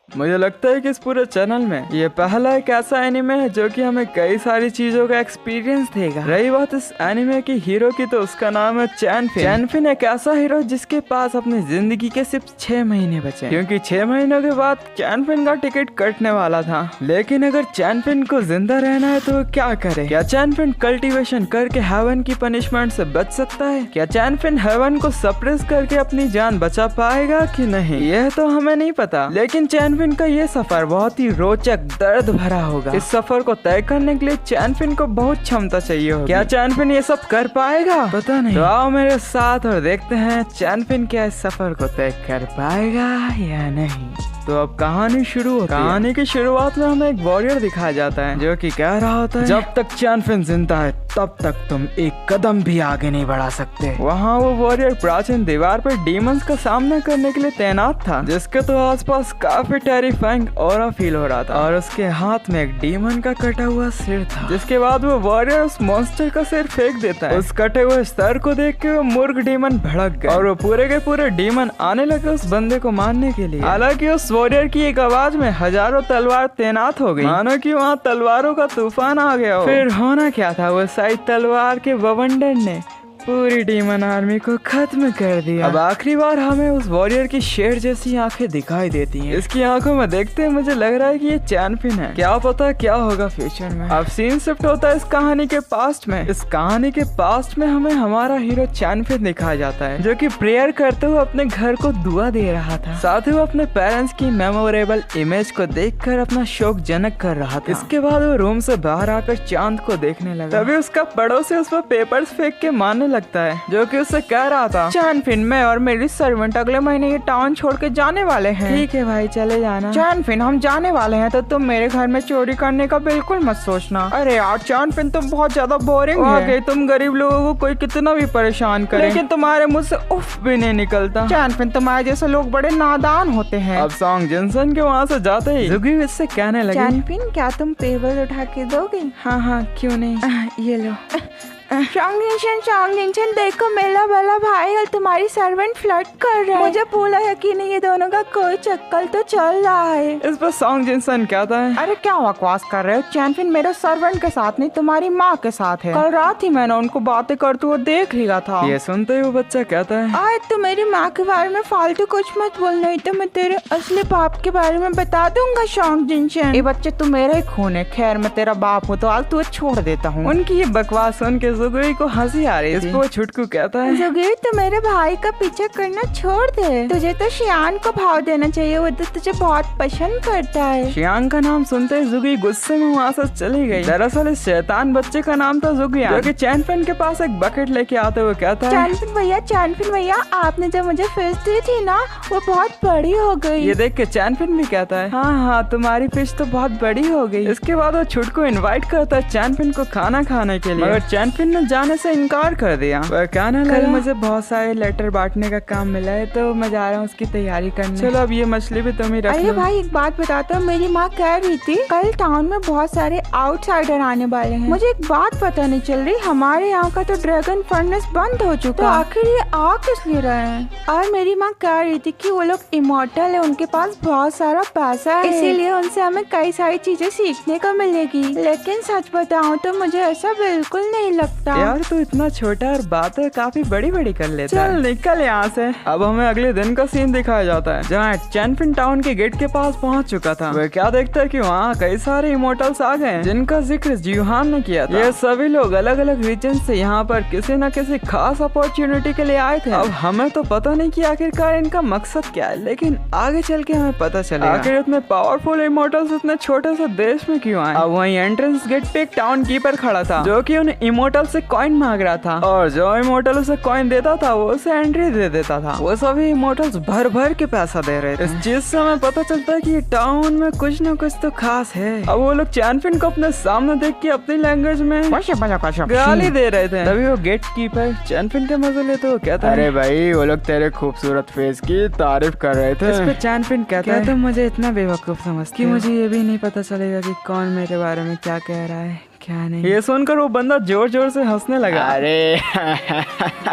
मुझे लगता है कि इस पूरे चैनल में ये पहला एक ऐसा एनिमे है जो कि हमें कई सारी चीजों का एक्सपीरियंस देगा। रही बात इस एनिमे की हीरो की, तो उसका नाम है चैनफिन। चैनफिन एक ऐसा हीरो जिसके पास अपनी जिंदगी के सिर्फ 6 महीने बचे, क्योंकि 6 महीनों के बाद चैनफिन का टिकट कटने वाला था। लेकिन अगर चैनफिन को जिंदा रहना है तो वो क्या करे? क्या चैनफिन कल्टीवेशन करके हेवन की पनिशमेंट से बच सकता है? क्या चैनफिन हेवन को सप्रेस करके अपनी जान बचा पाएगा कि नहीं, यह तो हमें नहीं पता। लेकिन चैनफिन का ये सफर बहुत ही रोचक, दर्द भरा होगा। इस सफर को तय करने के लिए चैनफिन को बहुत क्षमता चाहिए होगी। क्या चैनफिन ये सब कर पाएगा? पता नहीं। तो आओ मेरे साथ और देखते हैं चैनफिन क्या इस सफर को तय कर पाएगा या नहीं। तो अब कहानी शुरू होती है। कहानी की शुरुआत में हमें एक वॉरियर दिखाया जाता है जो कि कह रहा होता है, जब तक चैनफिन जिंदा है तब तक तुम एक कदम भी आगे नहीं बढ़ा सकते। वहाँ वो वॉरियर प्राचीन दीवार पर डीमंस का सामना करने के लिए तैनात था, जिसके तो आसपास काफी टेरिफाइंग ऑरा फील हो रहा था। और उसके हाथ में एक डीमन का कटा हुआ सिर था। जिसके बाद वो वॉरियर उस मॉन्स्टर का सिर फेंक देता है। उस कटे हुए सर को देख के वो मूर्ख डीमन भड़क गए और वो पूरे के पूरे डीमन आने लगे उस बंदे को मारने के लिए। हालांकि उस वॉरियर की एक आवाज में हजारों तलवार तैनात हो गई, मानो कि वहाँ तलवारों का तूफान आ गया हो। फिर होना क्या था, वो साइड तलवार के बवंडर ने पूरी डीमन आर्मी को खत्म कर दिया। अब आखिरी बार हमें उस वॉरियर की शेर जैसी आंखें दिखाई देती हैं। इसकी आंखों में देखते हैं मुझे लग रहा है कि ये चैनफिन है। क्या पता क्या होगा फ्यूचर में। अब सीन शिफ्ट होता है इस कहानी के पास्ट में। इस कहानी के पास्ट में हमें हमारा हीरो चैनफिन दिखाया जाता है, जो कि प्रेयर करते हुए अपने घर को दुआ दे रहा था। साथ ही वो अपने पेरेंट्स की मेमोरेबल इमेज को देखकर अपना शोक जनक कर रहा था। इसके बाद वो रूम से बाहर आकर चांद को देखने लगा। तभी उसका पड़ोसी उस पर पेपर्स फेंक के मारने लगता है, जो कि उससे कह रहा था, चैनफिन मैं और मेरी सर्वेंट अगले महीने ये टाउन छोड़ के जाने वाले हैं। ठीक है भाई, चले जाना। चैनफिन हम जाने वाले हैं तो तुम मेरे घर में चोरी करने का बिल्कुल मत सोचना। अरे यार चैनफिन तुम बहुत ज्यादा बोरिंग है। तुम गरीब लोगों को कोई कितना भी परेशान करे, लेकिन तुम्हारे मुंह से उफ भी नहीं निकलता। चैनफिन तुम्हारे जैसे लोग बड़े नादान होते हैं। अब सॉन्ग जिनसन के वहाँ से जाते ही जुगी इससे कहने लगी, चैनफिन क्या तुम पेपर उठा के दोगे? हाँ क्यों नहीं, ये लो। चॉन्ग देखो मेरा वाला भाई और तुम्हारी सर्वेंट फ्लर्ट कर रहा है। मुझे पूरा यकीन है ये दोनों का कोई चक्कर तो चल रहा है। इस पर सॉन्ग जिनसन कहता है, अरे क्या बकवास कर रहे हो? चैनफिन मेरे सर्वेंट के साथ नहीं, तुम्हारी माँ के साथ है। कल रात ही मैंने उनको बातें करते हुए देख लिया था। ये सुनते ही वो बच्चा कहता है, आज तो मेरी माँ के बारे में फालतू कुछ मत बोल, नहीं तो मैं तेरे असली बाप के बारे में बता दूंगा। सॉन्ग जिनसन, ये बच्चे तू मेरा ही खून है। खैर मैं तेरा बाप हूँ तो आज तू छोड़ देता हूँ। उनकी ये बकवास सुन के जुगी को हंसी आ रही थी। वो छुटकू कहता है, जुगी तू मेरे भाई का पीछा करना छोड़ दे, तुझे तो शियान को भाव देना चाहिए, वो तो तुझे बहुत पसंद करता है। शियान का नाम सुनते ही जुगी गुस्से में वहाँ से चली गई। दरअसल इस शैतान बच्चे का नाम था जुगी, जो कि चैनफिन के पास एक बकेट लेके आते हुए कहता है, चैनफिन भैया आपने जो मुझे फिश दी थी ना वो बहुत बड़ी हो गई। ये देख के चैनफिन भी कहता है, हाँ तुम्हारी फिश तो बहुत बड़ी हो गई। इसके बाद वो छुटकू इनवाइट करता है चैनफिन को खाना खाने के लिए, मगर चैनफिन ने जाने से इनकार कर दिया। वह कहने लगा, मुझे बहुत सारे लेटर बांटने का काम मिला है तो मैं जा रहा हूँ उसकी तैयारी करने। चलो अब ये मछली भी तुम ही रख लो। अरे भाई एक बात बताता हूँ, मेरी माँ कह रही थी कल टाउन में बहुत सारे आउटसाइडर आने वाले हैं। मुझे एक बात पता नहीं चल रही, हमारे यहाँ का तो ड्रैगन फर्नेस बंद हो चुका, तो आखिर ये आ किस लिए रहे हैं? और मेरी माँ कह रही थी कि वो लोग इमॉर्टल है, उनके पास बहुत सारा पैसा है, इसीलिए उनसे हमें कई सारी चीजें सीखने को मिलेगी। लेकिन सच बताऊँ तो मुझे ऐसा बिल्कुल नहीं लगता। यार तू इतना छोटा और बातें काफी बड़ी बड़ी कर लेता है। चल निकल यहाँ से। अब हमें अगले दिन का सीन दिखाया जाता है, जहाँ चैनफिन टाउन के गेट के पास पहुँच चुका था। वह क्या देखता है कि वहाँ कई सारे इमोर्टल्स आ गए जिनका जिक्र जियोहान ने किया था। ये सभी लोग अलग अलग रीजन से यहाँ पर किसी न किसी खास अपॉर्चुनिटी के लिए आए थे। अब हमें तो पता नहीं कि आखिरकार इनका मकसद क्या है, लेकिन आगे चल के हमें पता चलेगा आखिर इतने पावरफुल इमोर्टल्स इतने छोटे से देश में क्यों आए। अब वहीं एंट्रेंस गेट पे एक टाउन कीपर खड़ा था, जो कि उन इमोर्टल से कॉइन मांग रहा था, और जो इमोर्टल उसे कॉइन देता था वो उसे एंट्री दे देता था। वो सभी इमोर्टल्स भर भर के पैसा दे रहे थे। इस चीज से हमें पता चलता है कि टाउन में कुछ न कुछ तो खास है। अब वो लोग चैनफिन को अपने सामने देख के अपनी लैंग्वेज में गाली दे रहे थे। तभी वो गेट कीपर चैनफिन के मजे लेते हुए कहता है, अरे भाई वो लोग तेरे खूबसूरत फेस की तारीफ कर रहे थे। इस पे चैनफिन कहता है, तुम मुझे इतना बेवकूफ समझते कि मुझे ये भी नहीं पता चलेगा कि कौन मेरे बारे में क्या कह रहा है। क्या नहीं। ये सुनकर वो बंदा जोर जोर से हंसने लगा। अरे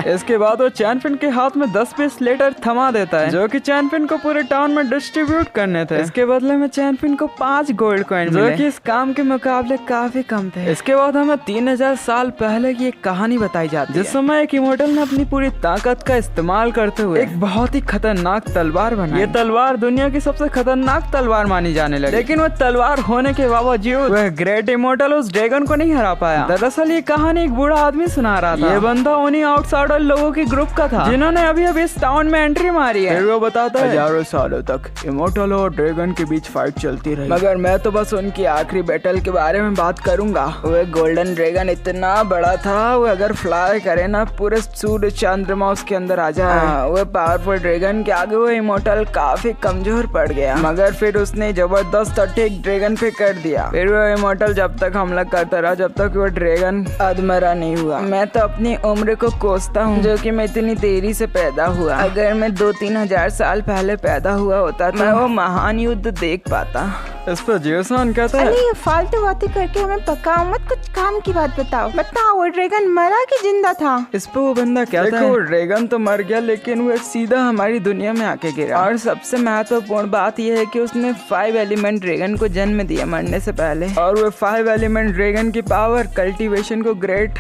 इसके बाद वो चैनफिन के हाथ में 10 पीस लेटर थमा देता है जो कि चैनफिन को पूरे टाउन में डिस्ट्रीब्यूट करने थे। इसके बदले में चैनफिन को 5 गोल्ड कॉइन जो कि इस काम के मुकाबले काफी कम थे। इसके बाद हमें 3000 साल पहले की एक कहानी बताई जाती है जिस समय एक इमोर्टल ने अपनी पूरी ताकत का इस्तेमाल करते हुए एक बहुत ही खतरनाक तलवार बनाई। ये तलवार दुनिया की सबसे खतरनाक तलवार मानी जाने लगी, लेकिन वह तलवार होने के बावजूद वह ग्रेट इमोर्टल उस ड्रैगन को नहीं हरा पाया। दरअसल ये कहानी एक बूढ़ा आदमी सुना रहा था। ये बंदा उन्हीं आउटसाइडर लोगों के ग्रुप का था जिन्होंने अभी अभी इस टाउन में एंट्री मारी है। फिर वो बताता है हजारों सालों तक इमोर्टल और ड्रैगन के बीच फाइट चलती रही, मगर मैं तो बस उनकी आखिरी बैटल के बारे में बात करूंगा। वह गोल्डन ड्रैगन इतना बड़ा था, वो अगर फ्लाई करे ना पूरे सूर्य चंद्रमा उसके अंदर आ जाए। वो पावरफुल ड्रैगन के आगे वो इमोर्टल काफी कमजोर पड़ गया, मगर फिर उसने जबरदस्त अटैक ड्रैगन पे कर दिया। फिर वो इमोर्टल जब तक हमला करता रहा जब तक वो ड्रैगन अधमरा नहीं हुआ। मैं तो अपनी उम्र को कोसता हूँ जो कि मैं इतनी देरी से पैदा हुआ। अगर मैं 2-3 हजार साल पहले पैदा हुआ होता तो वो महान युद्ध देख पाता। इस पर जियोसान कहता है ये फालतू बातें करके हमें पकाओ मत, कुछ काम की बात बताओ। वो ड्रैगन मरा कि जिंदा था? इस पर वो बंदा कहता है वो ड्रैगन तो मर गया लेकिन वो सीधा हमारी दुनिया में आके गिरा, और सबसे महत्वपूर्ण बात यह है कि उसने 5 एलिमेंट ड्रैगन को जन्म दिया मरने से पहले, और वो 5 एलिमेंट ड्रैगन की पावर कल्टीवेशन को ग्रेट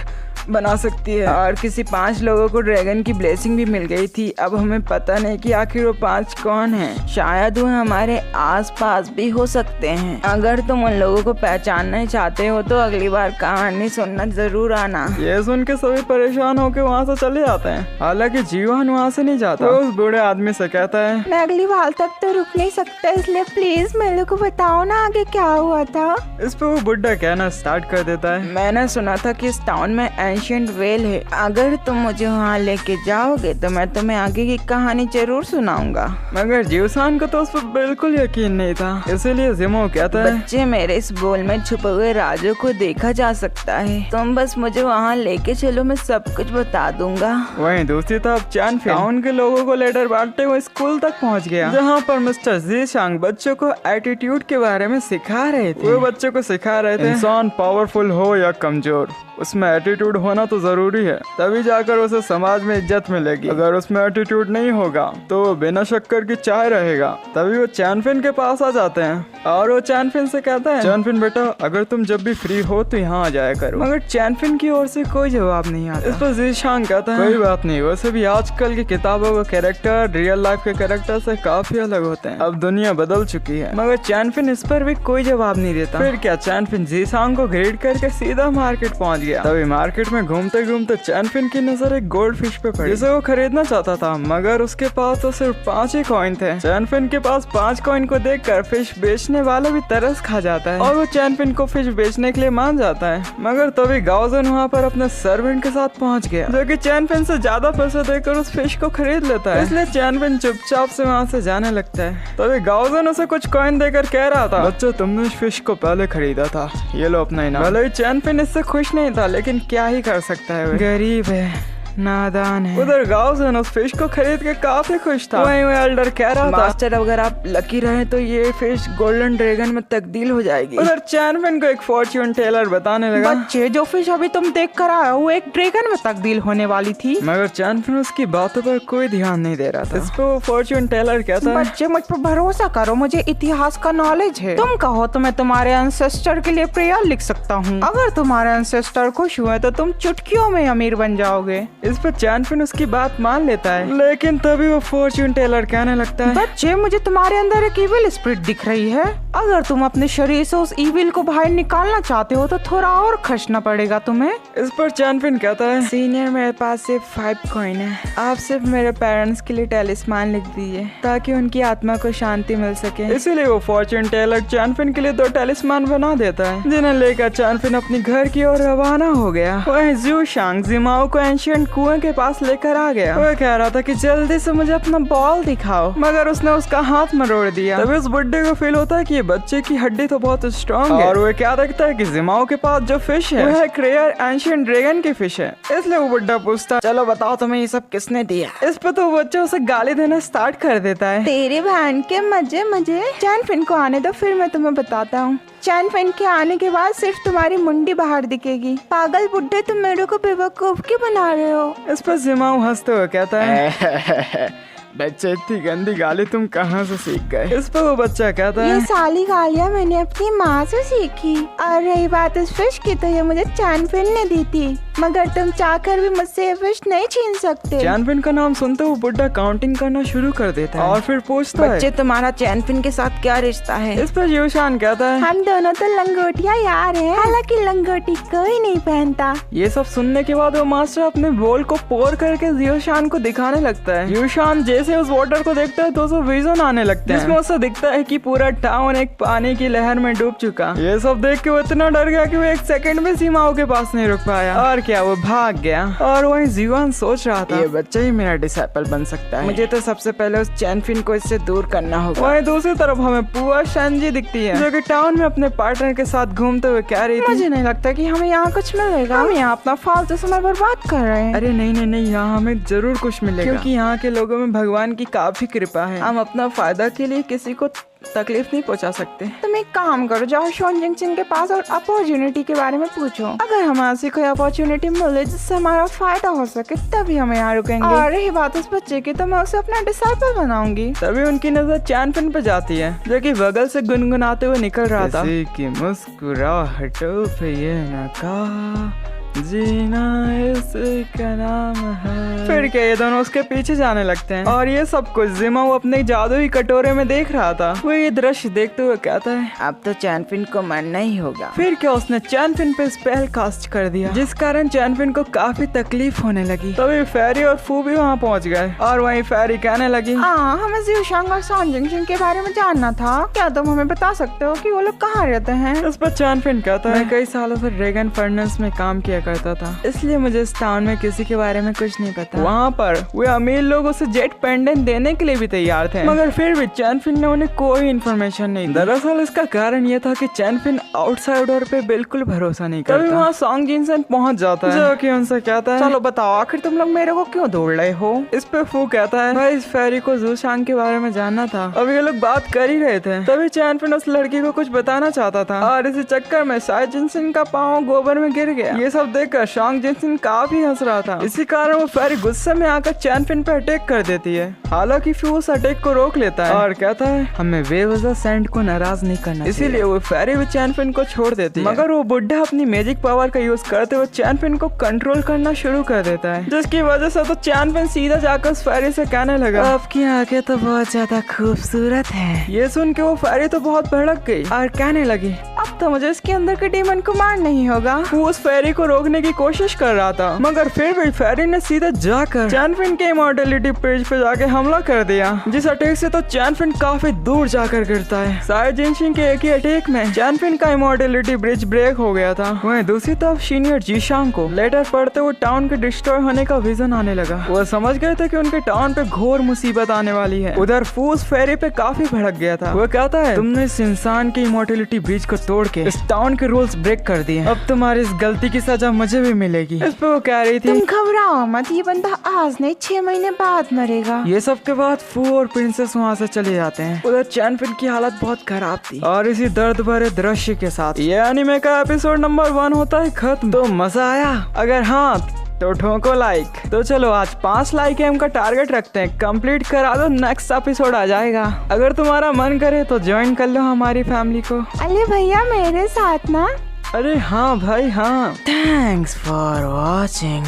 बना सकती है, और किसी 5 लोगों को ड्रैगन की ब्लेसिंग भी मिल गई थी। अब हमें पता नहीं कि आखिर वो 5 कौन हैं। शायद वो हमारे आसपास भी हो सकते हैं। अगर तुम उन लोगों को पहचानना चाहते हो तो अगली बार कहानी सुनना जरूर आना। ये सुन के सभी परेशान होकर वहाँ से चले जाते हैं। हालांकि जीवन वहाँ से नहीं जाता। वो उस बूढ़े आदमी से कहता है मैं अगली बार तक तो रुक नहीं सकता, इसलिए प्लीज मेरे को बताओ ना आगे क्या हुआ था। इस पे वो बुढ़ा कहना स्टार्ट कर देता है मैंने सुना था कि इस टाउन में एंशिएंट वेल है, अगर तुम मुझे वहाँ लेके जाओगे तो मैं तुम्हें आगे की कहानी जरूर सुनाऊंगा। मगर जियोसान को तो उस पर बिल्कुल यकीन नहीं था, इसीलिए जिमो कहता है बच्चे मेरे इस बोल में छुपे हुए राजों को देखा जा सकता है, तुम बस मुझे वहाँ लेके चलो, मैं सब कुछ बता दूंगा। वहीं दूसरी तरफ चैनफिन टाउन के लोगों को लेटर बांटते हुए स्कूल तक पहुँच गया जहाँ पर मिस्टर ज़ीशांग बच्चों को एटीट्यूड के बारे में सिखा रहे थे। वो बच्चों को सिखा रहे थे इंसान पावरफुल हो या कमजोर उसमें एटीट्यूड होना तो जरूरी है, तभी जाकर उसे समाज में इज्जत मिलेगी। अगर उसमें एटीट्यूड नहीं होगा तो वो बिना शक्कर की चाय रहेगा। तभी वो चैनफिन के पास आ जाते हैं और वो चैनफिन से कहता है चैनफिन बेटा अगर तुम जब भी फ्री हो तो यहाँ आ जाया करो। मगर चैनफिन की ओर से कोई जवाब नहीं आता। इस पर ज़ीशांग कहता है कोई बात नहीं, वैसे भी आजकल की किताबों का कैरेक्टर रियल लाइफ के कैरेक्टर से काफी अलग होते हैं, अब दुनिया बदल चुकी है। मगर चैनफिन इस पर भी कोई जवाब नहीं देता। फिर क्या चैनफिन ज़ीशांग को ग्रेड करके सीधा मार्केट पहुँच गया। तभी मार्केट में घूमते घूमते चैनफिन की नजर एक गोल्ड फिश पे पड़ी जिसे वो खरीदना चाहता था, मगर उसके पास तो सिर्फ 5 ही कॉइन थे। चैनफिन के पास 5 कॉइन को देखकर फिश बेचने वाला भी तरस खा जाता है और वो चैनफिन को फिश बेचने के लिए मान जाता है। मगर तभी गाओजन वहाँ पर अपने सर्वेंट के साथ पहुँच गया जो कि चैनफिन से ज्यादा पैसे देकर उस फिश को खरीद लेता है, इसलिए चैनफिन चुपचाप से वहाँ से जाने लगता है। तभी गाओजन उसे कुछ कॉइन देकर कह रहा था बच्चों तुमने इस फिश को पहले खरीदा था, ये लो अपना इनाम। भले ही चैनफिन इससे खुश नहीं था लेकिन क्या ही कर सकता है, गरीब है नादान है। उधर गाओजन उस फिश को खरीद के काफी खुश था। वहीं वो एल्डर कह रहा था मास्टर अगर आप लकी रहे तो ये फिश गोल्डन ड्रैगन में तब्दील हो जाएगी। उधर चैनफिन को एक फॉर्च्यून टेलर बताने लगा बच्चे जो फिश अभी तुम देख कर आए वो एक ड्रैगन में तब्दील होने वाली थी। मगर चैनफिन उसकी बातों पर कोई ध्यान नहीं दे रहा था। इस पर वो फॉर्च्यून टेलर कहता है बच्चे मुझ पर भरोसा करो, मुझे इतिहास का नॉलेज है, तुम कहो तो मैं तुम्हारे एंसेस्टर के लिए प्रेयर लिख सकता हूँ। अगर तुम्हारे एंसेस्टर खुश हुए तो तुम चुटकियों में अमीर बन जाओगे। इस पर चैनफिन उसकी बात मान लेता है, लेकिन तभी वो फॉर्च्यून टेलर कहने लगता है बच्चे मुझे तुम्हारे अंदर एक इविल स्पिरिट दिख रही है, अगर तुम अपने शरीर से उस इविल को बाहर निकालना चाहते हो तो थोड़ा और खर्चना पड़ेगा तुम्हें। इस पर चैनफिन कहता है सीनियर मेरे पास सिर्फ 5 कॉइन है, आप सिर्फ मेरे पेरेंट्स के लिए टैलिस्मान लिख दीजिए ताकि उनकी आत्मा को शांति मिल सके। इसीलिए वो फॉर्च्यून टेलर चैनफिन के लिए 2 टैलिस्मान बना देता है जिन्हें लेकर चैनफिन अपनी घर की ओर रवाना हो गया। वहीं ज़ीशांग जिमाओ को एंशिएंट कुएं के पास लेकर आ गया। वो कह रहा था कि जल्दी से मुझे अपना बॉल दिखाओ, मगर उसने उसका हाथ मरोड़ दिया। तभी उस बुड्ढे को फील होता है कि ये बच्चे की हड्डी तो बहुत स्ट्रॉन्ग है, और वो क्या देखता है कि जिमाओ के पास जो फिश है वो एक रेयर एंशिएंट ड्रैगन की फिश है। इसलिए वो बुड्ढा पूछता चलो बताओ तुम्हें ये सब किसने दिया। इस पे तो बच्चा उसे गाली देना स्टार्ट कर देता है तेरे बहन के मजे मजे, चैनफिन को आने दो फिर मैं तुम्हें बताता हूँ। चैनफिन के आने के बाद सिर्फ तुम्हारी मुंडी बाहर दिखेगी। पागल बुड्ढे, तुम मेरे को बेवकूफ क्यों बना रहे हो? इस पर जिमाऊ हंसते हुए कहता है बच्चे, इतनी गंदी गाली तुम कहाँ से सीख गए? इस पर वो बच्चा कहता है ये साली गालियाँ मैंने अपनी माँ से सीखी। और रही बात इस फिश की, तो ये मुझे चैनफिन ने दी थी, मगर तुम चाहकर भी मुझसे ये फिश नहीं छीन सकते। चैनफिन का नाम सुनते वो बुड्ढा काउंटिंग करना शुरू कर देता है और फिर पूछता है बच्चे, तुम्हारा चैनफिन के साथ क्या रिश्ता है? इस पर यूशान कहता है हम दोनों तो लंगोटिया यार हैं, हालांकि लंगोटी कोई नहीं पहनता। ये सब सुनने के बाद वो मास्टर अपने बोल को पोर करके यूशान को दिखाने लगता है। यूशान जैसे उस वाटर को देखता है तो उसे विजन आने लगता है, जिसमें उसे दिखता है कि पूरा टाउन एक पानी की लहर में डूब चुका। ये सब देख के वो इतना डर गया कि वो एक सेकंड में सीमाओं के पास नहीं रुक पाया और क्या वो भाग गया। और वहीं जीवान सोच रहा था ये बच्चा ही मेरा डिसाइपल बन सकता है, मुझे तो सबसे पहले उस चैनफिन को इससे दूर करना होगा। वहीं दूसरी तरफ हमें पुआ शानजी दिखती है, जो कि टाउन में अपने पार्टनर के साथ घूमते हुए कह रही थी मुझे नहीं लगता कि हमें यहाँ कुछ मिलेगा, हम यहाँ अपना फालतू समय बर्बाद कर रहे हैं। अरे नहीं नहीं नहीं, यहाँ हमें जरूर कुछ मिलेगा, क्योंकि यहाँ के लोगों में भगवान की काफी कृपा है। हम अपना फायदा के लिए किसी को तकलीफ नहीं पहुंचा सकते। तुम एक काम करो, जाओ शॉन जिंगसन के पास और अपॉर्चुनिटी के बारे में पूछो। अगर हमें ऐसी कोई अपॉर्चुनिटी मिले जिससे हमारा फायदा हो सके, तभी हम यहाँ रुकेंगे। और रही बात उस बच्चे की, तो मैं उसे अपना डिसाइपल बनाऊंगी। तभी उनकी नजर चैनफिन पे जाती है, जो कि बगल से गुनगुनाते हुए निकल रहा था कि मुस्कुराहटों पे ये नकाब जीना इसका नाम है। फिर क्या ये दोनों उसके पीछे जाने लगते हैं और ये सब कुछ जिमाऊ अपने जादुई कटोरे में देख रहा था। वो ये दृश्य देखते हुए कहता है अब तो चैनफिन को मरना ही होगा। फिर क्या उसने चैनफिन पे स्पेल कास्ट कर दिया, जिस कारण चैनफिन को काफी तकलीफ होने लगी। तभी फेरी और फू भी वहाँ पहुँच गए और वहीं फेरी कहने लगी हमें ज़ियोशांग और शॉन जिंगसन के बारे में जानना था, क्या तुम हमें बता सकते हो कि वो लोग कहाँ रहते हैं? इस पर चैनफिन कहता है मैं कई सालों से ड्रैगन फर्नेस में काम किया करता था, इसलिए मुझे इस टाउन में किसी के बारे में कुछ नहीं पता। वहाँ पर वे अमीर लोग उसे जेट पेंडेंट देने के लिए भी तैयार थे, मगर फिर भी चैनफिन ने उन्हें कोई इन्फॉर्मेशन नहीं दी। दरअसल इसका कारण ये था कि चैनफिन आउटसाइडर पे बिल्कुल भरोसा नहीं करता। तभी वहाँ सॉन्ग जिनसन पहुँच जाता है, जो कि उनसे कहता है चलो बताओ, आखिर तुम लोग मेरे को क्यों ढूंढ रहे हो? इस पे फू कहता है भाई, इस फेरी को ज़ूशांग के बारे में जानना था। अब ये लोग बात कर ही रहे थे, तभी चैनफिन उस लड़की को कुछ बताना चाहता था और इसी चक्कर में शायद जिनसन का पाँव गोबर में गिर गया। ये सब देखकर शॉन्ग जिनसन काफी हंस रहा था। इसी कारण वो फेरी गुस्से में आकर चैनफिन पे अटैक कर देती है। हालांकि फिर उस अटैक को रोक लेता है और कहता है हमें बेवजह सैंड को नाराज नहीं करना, इसीलिए वो फेरी भी चैनफिन को छोड़ देती है। मगर वो बुड्ढा अपनी मैजिक पावर का यूज करते हुए चैनफिन को कंट्रोल करना शुरू कर देता है, जिसकी वजह से तो चैनफिन सीधा जाकर उस फेरी से कहने लगा आपकी आंखें तो बहुत ज्यादा खूबसूरत है। ये सुन के वो फेरी तो बहुत भड़क गई और कहने लगी अब तो मुझे इसके अंदर के डीमन को मारना ही होगा। वो उस फेरी को रोकने की कोशिश कर रहा था, मगर फिर भी फेरी ने सीधा जाकर चैनफिन के इमॉर्टलिटी ब्रिज पे जाके हमला कर दिया, जिस अटैक से तो चैनफिन काफी दूर जाकर गिरता है। शायद जिनशिन के एक ही अटैक में चैनफिन का इमॉर्टलिटी ब्रिज ब्रेक हो गया था। वहीं दूसरी तरफ सीनियर जीशांग को लेटर पढ़ते हुए टाउन के डिस्ट्रॉय होने का विजन आने लगा। वो समझ गए थे कि उनके टाउन पे घोर मुसीबत आने वाली है। उधर फूस फेरी पे काफी भड़क गया था। वो कहता है तुमने इस इंसान के इमॉर्टलिटी ब्रिज को तोड़ के इस टाउन के रूल्स ब्रेक कर दिए, अब तुम्हारी इस गलती की सजा मुझे भी मिलेगी। इस पे वो कह रही थी तुम घबराओ मत, ये बंदा आज नहीं 6 महीने बाद मरेगा। ये सब के बाद फू और प्रिंसेस वहाँ से चले जाते हैं। उधर चैनफिन की हालत बहुत खराब थी और इसी दर्द भरे दृश्य के साथ ये एनीमे का एपिसोड नंबर 1 होता है खत्म। तो मजा आया? अगर हाँ तो ठोको लाइक। तो चलो आज 5 लाइक एम का टारगेट रखते हैं, कंप्लीट करा दो, नेक्स्ट एपिसोड आ जाएगा। अगर तुम्हारा मन करे तो ज्वाइन कर लो हमारी फैमिली को। अरे भैया मेरे साथ ना। अरे हाँ भाई हाँ। Thanks for watching.